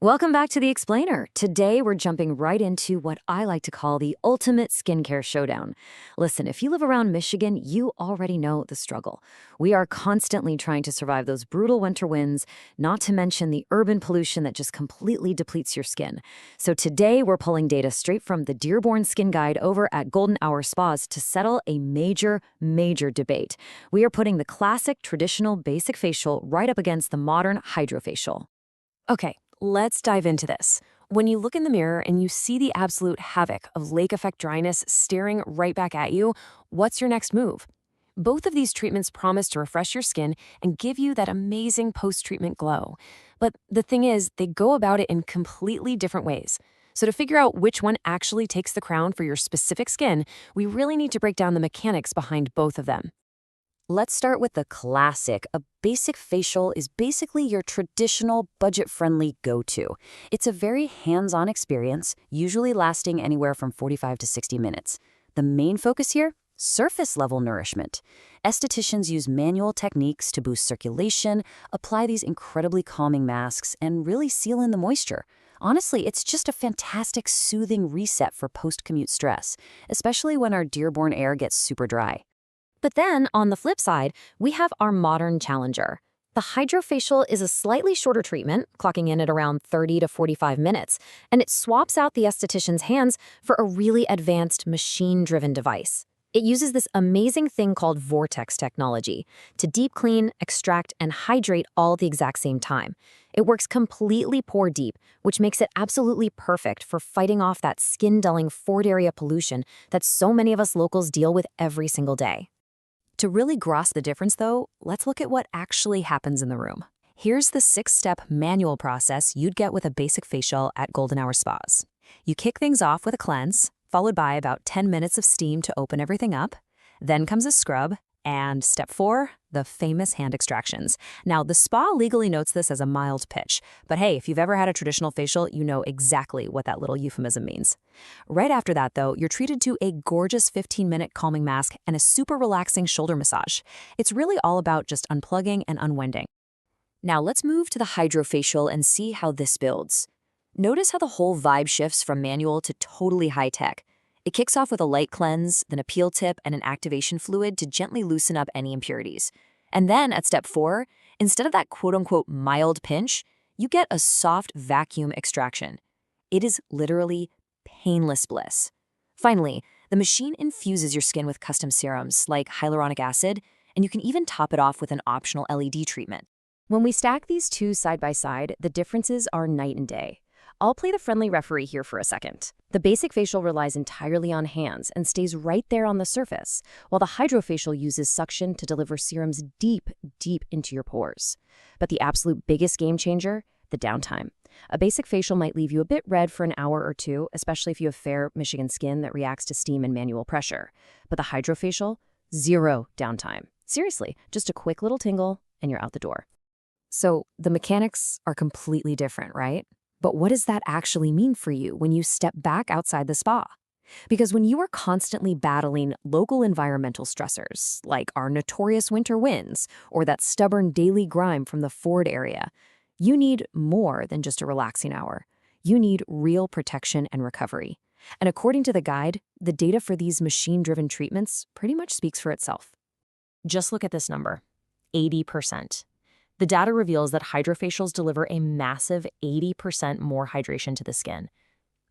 Welcome back to The Explainer. Today, we're jumping right into what I like to call the ultimate skincare showdown. Listen, if you live around Michigan, you already know the struggle. We are constantly trying to survive those brutal winter winds, not to mention the urban pollution that just completely depletes your skin. So today, we're pulling data straight from the Dearborn Skin Guide over at Golden Hour Spas to settle a major debate. We are putting the classic, traditional, basic facial right up against the modern Hydrafacial. Okay, let's dive into this. When you look in the mirror and you see the absolute havoc of lake effect dryness staring right back at you, what's your next move? Both of these treatments promise to refresh your skin and give you that amazing post-treatment glow. But the thing is, they go about it in completely different ways. So to figure out which one actually takes the crown for your specific skin, we really need to break down the mechanics behind both of them. Let's start with the classic. A basic facial is basically your traditional, budget-friendly go-to. It's a very hands-on experience, usually lasting anywhere from 45 to 60 minutes. The main focus here? Surface-level nourishment. Estheticians use manual techniques to boost circulation, apply these incredibly calming masks, and really seal in the moisture. Honestly, it's just a fantastic, soothing reset for post-commute stress, especially when our Dearborn air gets super dry. But then, on the flip side, we have our modern challenger. The Hydrafacial is a slightly shorter treatment, clocking in at around 30 to 45 minutes, and it swaps out the esthetician's hands for a really advanced machine-driven device. It uses this amazing thing called vortex technology to deep clean, extract, and hydrate all at the exact same time. It works completely pore deep, which makes it absolutely perfect for fighting off that skin-dulling Ford area pollution that so many of us locals deal with every single day. To really grasp the difference, though, let's look at what actually happens in the room. Here's the 6-step manual process you'd get with a basic facial at Golden Hour Spas. You kick things off with a cleanse, followed by about 10 minutes of steam to open everything up. Then comes a scrub, and step 4, the famous hand extractions. Now, the spa legally notes this as a mild pitch, but hey, if you've ever had a traditional facial, you know exactly what that little euphemism means. Right after that, though, you're treated to a gorgeous 15-minute calming mask and a super relaxing shoulder massage. It's really all about just unplugging and unwinding. Now, let's move to the Hydrafacial and see how this builds. Notice how the whole vibe shifts from manual to totally high-tech. It kicks off with a light cleanse, then a peel tip, and an activation fluid to gently loosen up any impurities. And then, at step 4, instead of that quote-unquote mild pinch, you get a soft vacuum extraction. It is literally painless bliss. Finally, the machine infuses your skin with custom serums like hyaluronic acid, and you can even top it off with an optional LED treatment. When we stack these two side by side, the differences are night and day. I'll play the friendly referee here for a second. The basic facial relies entirely on hands and stays right there on the surface, while the Hydrafacial uses suction to deliver serums deep into your pores. But the absolute biggest game changer? The downtime. A basic facial might leave you a bit red for an hour or two, especially if you have fair Michigan skin that reacts to steam and manual pressure. But the Hydrafacial? Zero downtime. Seriously, just a quick little tingle and you're out the door. So the mechanics are completely different, right? But what does that actually mean for you when you step back outside the spa? Because when you are constantly battling local environmental stressors, like our notorious winter winds or that stubborn daily grime from the Ford area, you need more than just a relaxing hour. You need real protection and recovery. And according to the guide, the data for these machine-driven treatments pretty much speaks for itself. Just look at this number, 80%. The data reveals that Hydrafacials deliver a massive 80% more hydration to the skin.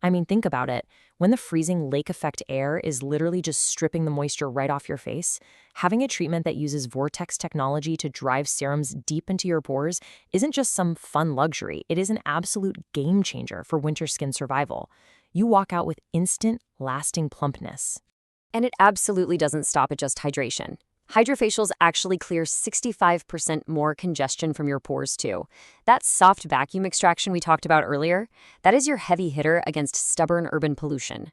I mean, think about it. When the freezing lake effect air is literally just stripping the moisture right off your face, having a treatment that uses vortex technology to drive serums deep into your pores isn't just some fun luxury. It is an absolute game changer for winter skin survival. You walk out with instant, lasting plumpness. And it absolutely doesn't stop at just hydration. Hydrafacials actually clear 65% more congestion from your pores, too. That soft vacuum extraction we talked about earlier, that is your heavy hitter against stubborn urban pollution.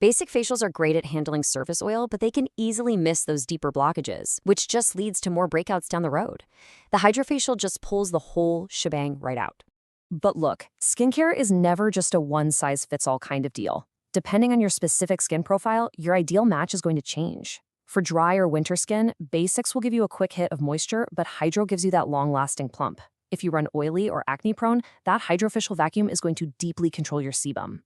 Basic facials are great at handling surface oil, but they can easily miss those deeper blockages, which just leads to more breakouts down the road. The Hydrafacial just pulls the whole shebang right out. But look, skincare is never just a one-size-fits-all kind of deal. Depending on your specific skin profile, your ideal match is going to change. For dry or winter skin, basics will give you a quick hit of moisture, but Hydro gives you that long-lasting plump. If you run oily or acne-prone, that Hydrafacial vacuum is going to deeply control your sebum.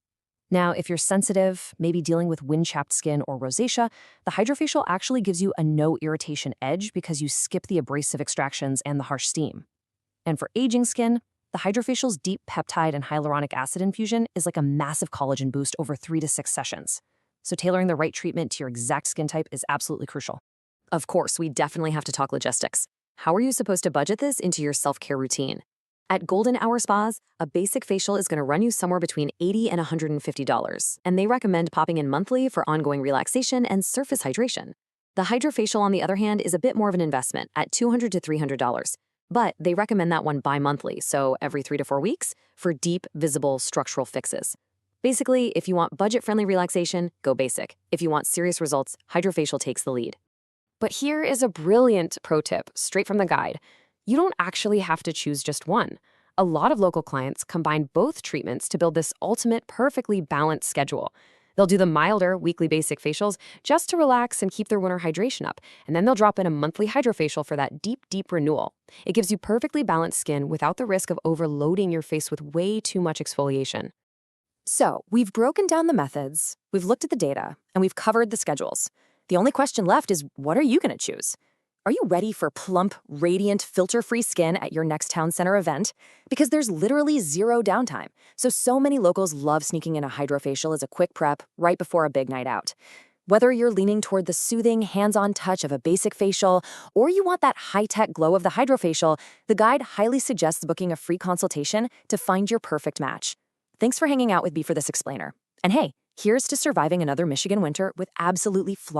Now, if you're sensitive, maybe dealing with wind-chapped skin or rosacea, the Hydrafacial actually gives you a no irritation edge because you skip the abrasive extractions and the harsh steam. And for aging skin, the Hydrafacial's deep peptide and hyaluronic acid infusion is like a massive collagen boost over 3 to 6 sessions. So tailoring the right treatment to your exact skin type is absolutely crucial. Of course, we definitely have to talk logistics. How are you supposed to budget this into your self-care routine? At Golden Hour Spas, a basic facial is going to run you somewhere between $80 and $150, and they recommend popping in monthly for ongoing relaxation and surface hydration. The Hydrafacial, on the other hand, is a bit more of an investment at $200 to $300, but they recommend that one bi-monthly, so every 3 to 4 weeks, for deep, visible structural fixes. Basically, if you want budget-friendly relaxation, go basic. If you want serious results, Hydrafacial takes the lead. But here is a brilliant pro tip, straight from the guide. You don't actually have to choose just one. A lot of local clients combine both treatments to build this ultimate, perfectly balanced schedule. They'll do the milder weekly basic facials just to relax and keep their winter hydration up, and then they'll drop in a monthly Hydrafacial for that deep, deep renewal. It gives you perfectly balanced skin without the risk of overloading your face with way too much exfoliation. So, we've broken down the methods, we've looked at the data, and we've covered the schedules. The only question left is, what are you going to choose? Are you ready for plump, radiant, filter-free skin at your next town center event? Because there's literally zero downtime. So many locals love sneaking in a Hydrafacial as a quick prep right before a big night out. Whether you're leaning toward the soothing, hands-on touch of a basic facial, or you want that high-tech glow of the Hydrafacial, the guide highly suggests booking a free consultation to find your perfect match. Thanks for hanging out with me for this explainer. And hey, here's to surviving another Michigan winter with absolutely flawless